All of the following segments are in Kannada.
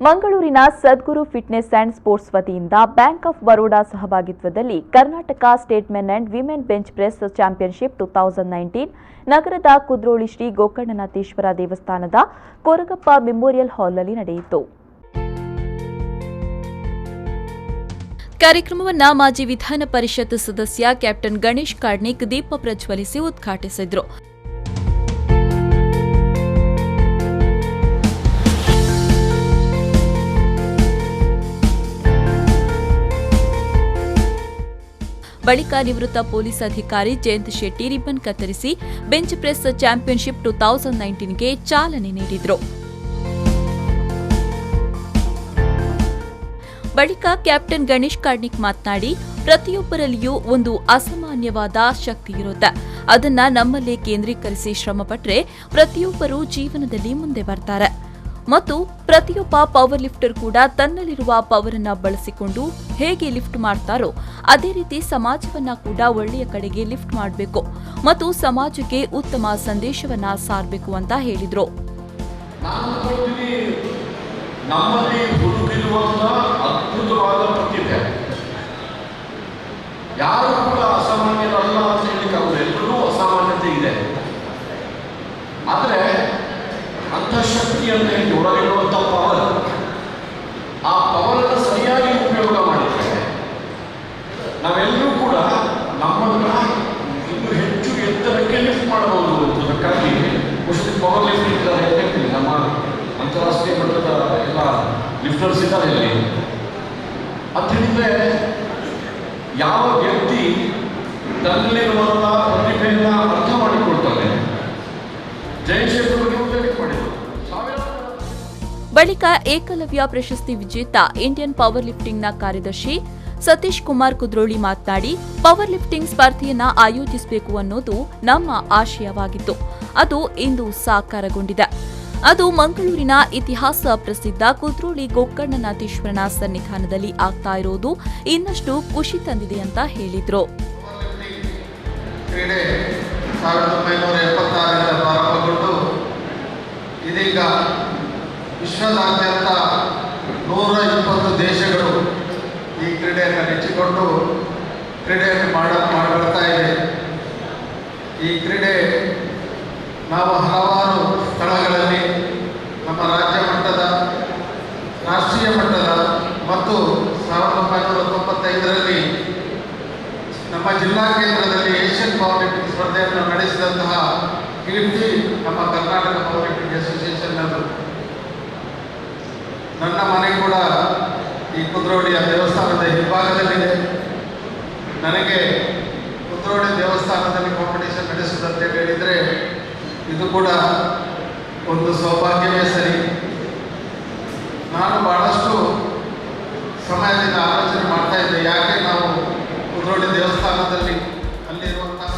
ಮಂಗಳೂರಿನ ಸದ್ಗುರು ಫಿಟ್ನೆಸ್ ಅಂಡ್ ಸ್ಪೋರ್ಟ್ಸ್ ವತಿಯಿಂದ ಬ್ಯಾಂಕ್ ಆಫ್ ಬರೋಡಾ ಸಹಭಾಗಿತ್ವದಲ್ಲಿ Karnataka state men and women bench press championship 2019 ನಗರದ ಕುದ್ರೋಳಿ ಶ್ರೀ ಗೋಕರ್ಣನಾಥೇಶ್ವರ ದೇವಸ್ಥಾನದ ಕೊರಗಪ್ಪ ಮೆಮೋರಿಯಲ್ ಹಾಲ್ನಲ್ಲಿ ನಡೆಯಿತು. ಕಾರ್ಯಕ್ರಮವನ್ನು ಮಾಜಿ ವಿಧಾನ ಪರಿಷತ್ ಸದಸ್ಯ ಕ್ಯಾಪ್ಟನ್ ಗಣೇಶ್ ಕಾರ್ಣಿಕ್ ದೀಪ ಪ್ರಜ್ವಲಿಸಿ ಉದ್ಘಾಟಿಸಿದರು. ಬಳಿಕ ನಿವೃತ್ತ ಪೊಲೀಸ್ ಅಧಿಕಾರಿ ಜಯಂತ್ ಶೆಟ್ಟಿ ರಿಬ್ಬನ್ ಕತ್ತರಿಸಿ ಬೆಂಚ್ ಪ್ರೆಸ್ ಚಾಂಪಿಯನ್ಶಿಪ್ 2019ಗೆ ಚಾಲನೆ ನೀಡಿದರು. ಬಳಿಕ ಕ್ಯಾಪ್ಟನ್ ಗಣೇಶ್ ಕಾರ್ಣಿಕ್ ಮಾತನಾಡಿ, ಪ್ರತಿಯೊಬ್ಬರಲ್ಲಿಯೂ ಒಂದು ಅಸಾಮಾನ್ಯವಾದ ಶಕ್ತಿ ಇರುತ್ತೆ. ಅದನ್ನ ನಮ್ಮಲ್ಲೇ ಕೇಂದ್ರೀಕರಿಸಿ ಶ್ರಮಪಟ್ಟರೆ ಪ್ರತಿಯೊಬ್ಬರೂ ಜೀವನದಲ್ಲಿ ಮುಂದೆ ಬರ್ತಾರೆ ಮತ್ತು ಪ್ರತಿಯೊಬ್ಬ ಪವರ್ ಲಿಫ್ಟರ್ ಕೂಡ ತನ್ನಲ್ಲಿರುವ ಪವರ್ ಅನ್ನು ಬಳಸಿಕೊಂಡು ಹೇಗೆ ಲಿಫ್ಟ್ ಮಾಡ್ತಾರೋ ಅದೇ ರೀತಿ ಸಮಾಜವನ್ನ ಕೂಡ ಒಳ್ಳೆಯ ಕಡೆಗೆ ಲಿಫ್ಟ್ ಮಾಡಬೇಕು ಮತ್ತು ಸಮಾಜಕ್ಕೆ ಉತ್ತಮ ಸಂದೇಶವನ್ನ ಸಾರಬೇಕು ಅಂತ ಹೇಳಿದ್ರು. ನಮ್ಮಲ್ಲಿ ಹುಡುಕಿರುವಂತಹ ಅದ್ಭುತವಾದ ಪ್ರತಿಭೆ ಯಾರು ಕೂಡ ಅಸಾಮಾನ್ಯರಲ್ಲ ಅಂತ ಹೇಳಿಕ್ಕೆ ಅವರೆಲ್ಲರೂ ಅಸಾಮಾನ್ಯತೆ ಇದೆ. ಆದರೆ ಅಂತಃಶಕ್ತಿ ಅಂತ ಹೇಳಿ ಒಳಗಿರುವಂಥ ಪವರ್, ಆ ಪವರನ್ನು ಸರಿಯಾಗಿ ಉಪಯೋಗ ಮಾಡಿದ್ರೆ ನಾವೆಲ್ಲರೂ ಕೂಡ ನಮ್ಮನ್ನು ಇನ್ನೂ ಹೆಚ್ಚು ಎತ್ತರಕ್ಕೆ ಲಿಫ್ಟ್ ಮಾಡಬಹುದು. ಅದಕ್ಕಾಗಿ ಮೋಸ್ಟ್ಲಿ ಪವರ್ ಲಿಫ್ಟ್ ಇದ್ದಾರೆ ಅಂತ ಹೇಳ್ತೀವಿ. ನಮ್ಮ ಅಂತಾರಾಷ್ಟ್ರೀಯ ಮಟ್ಟದ ಎಲ್ಲ ಲಿಫ್ಟರ್ಸ್ ಇದ್ದಾರೆ ಇಲ್ಲಿ ಅಂತ ಹೇಳಿದ್ರೆ, ಯಾವ ವ್ಯಕ್ತಿ ತನ್ನಲ್ಲಿರುವಂಥ ಪ್ರತಿಭೆಯನ್ನು ಅರ್ಥ ಮಾಡಿಕೊಳ್ತಾನೆ. ಬಳಿಕ ಏಕಲವ್ಯ ಪ್ರಶಸ್ತಿ ವಿಜೇತ ಇಂಡಿಯನ್ ಪವರ್ ಲಿಫ್ಟಿಂಗ್ನ ಕಾರ್ಯದರ್ಶಿ ಸತೀಶ್ ಕುಮಾರ್ ಕುದ್ರೋಳಿ ಮಾತನಾಡಿ, ಪವರ್ ಲಿಫ್ಟಿಂಗ್ ಸ್ಪರ್ಧೆಯನ್ನ ಆಯೋಜಿಸಬೇಕು ಅನ್ನೋದು ನಮ್ಮ ಆಶಯವಾಗಿತ್ತು. ಅದು ಇಂದು ಸಾಕಾರಗೊಂಡಿದೆ. ಅದು ಮಂಗಳೂರಿನ ಇತಿಹಾಸ ಪ್ರಸಿದ್ಧ ಕುದ್ರೋಳಿ ಗೋಕರ್ಣನಾಥೇಶ್ವರನ ಸನ್ನಿಧಾನದಲ್ಲಿ ಆಗ್ತಾ ಇರೋದು ಇನ್ನಷ್ಟು ಖುಷಿ ತಂದಿದೆ ಅಂತ ಹೇಳಿದ್ರು. 1976ರಿಂದ ಪ್ರಾರಂಭಗೊಂಡು ಇದೀಗ ವಿಶ್ವದಾದ್ಯಂತ 120 ದೇಶಗಳು ಈ ಕ್ರೀಡೆಯನ್ನು ನೆಚ್ಚಿಕೊಂಡು ಕ್ರೀಡೆಯನ್ನು ಮಾಡಬರ್ತಾ ಇದೆ. ಈ ಕ್ರೀಡೆ ನಾವು ಹಲವಾರು ಸ್ಥಳಗಳಲ್ಲಿ ನಮ್ಮ ರಾಜ್ಯ ಮಟ್ಟದ, ರಾಷ್ಟ್ರೀಯ ಮಟ್ಟದ ಮತ್ತು 1995ರಲ್ಲಿ ನಮ್ಮ ಜಿಲ್ಲಾ ಕೇಂದ್ರದಲ್ಲಿ ಏಷ್ಯನ್ ಪವರ್ ಲಿಫ್ಟಿಂಗ್ ಸ್ಪರ್ಧೆಯನ್ನು ನಡೆಸಿದಂತಹ ಕೀರ್ತಿ ನಮ್ಮ ಕರ್ನಾಟಕ ಪವರ್ ಲಿಫ್ಟಿಂಗ್ ಅಸೋಸಿಯೇಷನ್ನದು. ನನ್ನ ಮನೆ ಕೂಡ ಈ ಕುದ್ರೋಳಿಯ ದೇವಸ್ಥಾನದ ಹಿಂಭಾಗದಲ್ಲಿದೆ. ನನಗೆ ಕುದ್ರೋಳಿ ದೇವಸ್ಥಾನದಲ್ಲಿ ಕಾಂಪಿಟೇಷನ್ ನಡೆಸುವುದಂತ ಹೇಳಿದರೆ ಇದು ಕೂಡ ಒಂದು ಸೌಭಾಗ್ಯವೇ ಸರಿ. ನಾನು ಬಹಳಷ್ಟು ಸಮಯದಿಂದ ಆಲೋಚನೆ ಮಾಡ್ತಾ ಇದ್ದೆ, ಯಾಕೆ ನಾವು ಕುದ್ರೋಳಿ ದೇವಸ್ಥಾನದಲ್ಲಿ ಅಲ್ಲಿರುವಂತಹ.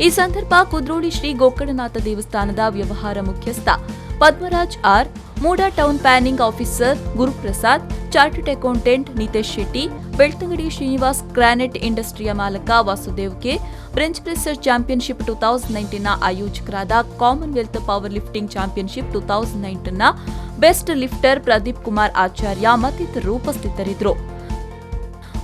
ಈ ಸಂದರ್ಭ ಕುದ್ರೋಳಿ ಶ್ರೀ ಗೋಕರ್ಣನಾಥ ದೇವಸ್ಥಾನದ ವ್ಯವಹಾರ ಮುಖ್ಯಸ್ಥ Padmaraj R, MUDA town planning officer Guruprasad, chartered accountant Nitesh Shetty, Belthangady Srinivas granite ಇಂಡಸ್ಟ್ರಿಯ ಮಾಲಕ Vasudev K, bench press championship 2019ನ ಆಯೋಜಕರಾದ ಕಾಮನ್ವೆಲ್ತ್ ಪವರ್ ಲಿಫ್ಟಿಂಗ್ ಚಾಂಪಿಯನ್ಶಿಪ್ 2019ನ ಬೆಸ್ಟ್ ಲಿಫ್ಟರ್ ಪ್ರದೀಪ್ ಕುಮಾರ್ ಆಚಾರ್ಯ ಮತ್ತಿತರರು ಉಪಸ್ಥಿತರಿದ್ದರು.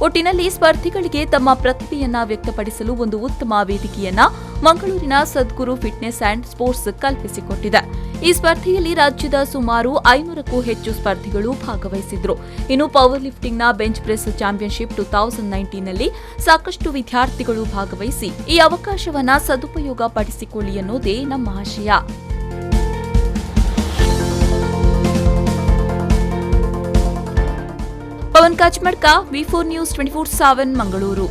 ಒಟ್ಟಿನಲ್ಲಿ ಸ್ಪರ್ಧಿಗಳಿಗೆ ತಮ್ಮ ಪ್ರತಿಭೆಯನ್ನ ವ್ಯಕ್ತಪಡಿಸಲು ಒಂದು ಉತ್ತಮ ವೇದಿಕೆಯನ್ನ ಮಂಗಳೂರಿನ ಸದ್ಗುರು ಫಿಟ್ನೆಸ್ ಅಂಡ್ ಸ್ಪೋರ್ಟ್ಸ್ ಕಲ್ಪಿಸಿಕೊಟ್ಟಿದೆ. ಈ ಸ್ಪರ್ಧೆಯಲ್ಲಿ ರಾಜ್ಯದ ಸುಮಾರು 500ಕ್ಕೂ ಹೆಚ್ಚು ಸ್ಪರ್ಧಿಗಳು ಭಾಗವಹಿಸಿದ್ರು. ಇನ್ನು ಪವರ್ ಲಿಫ್ಟಿಂಗ್ನ ಬೆಂಚ್ ಪ್ರೆಸ್ ಚಾಂಪಿಯನ್ಶಿಪ್ 2019ನಲ್ಲಿ ಸಾಕಷ್ಟು ವಿದ್ಯಾರ್ಥಿಗಳು ಭಾಗವಹಿಸಿ ಈ ಅವಕಾಶವನ್ನ ಸದುಪಯೋಗ ಪಡಿಸಿಕೊಳ್ಳಿ ಅನ್ನೋದೇ ನಮ್ಮ ಆಶಯ. Pavan Kachmadka, V4 news 24/7 Mangaluru.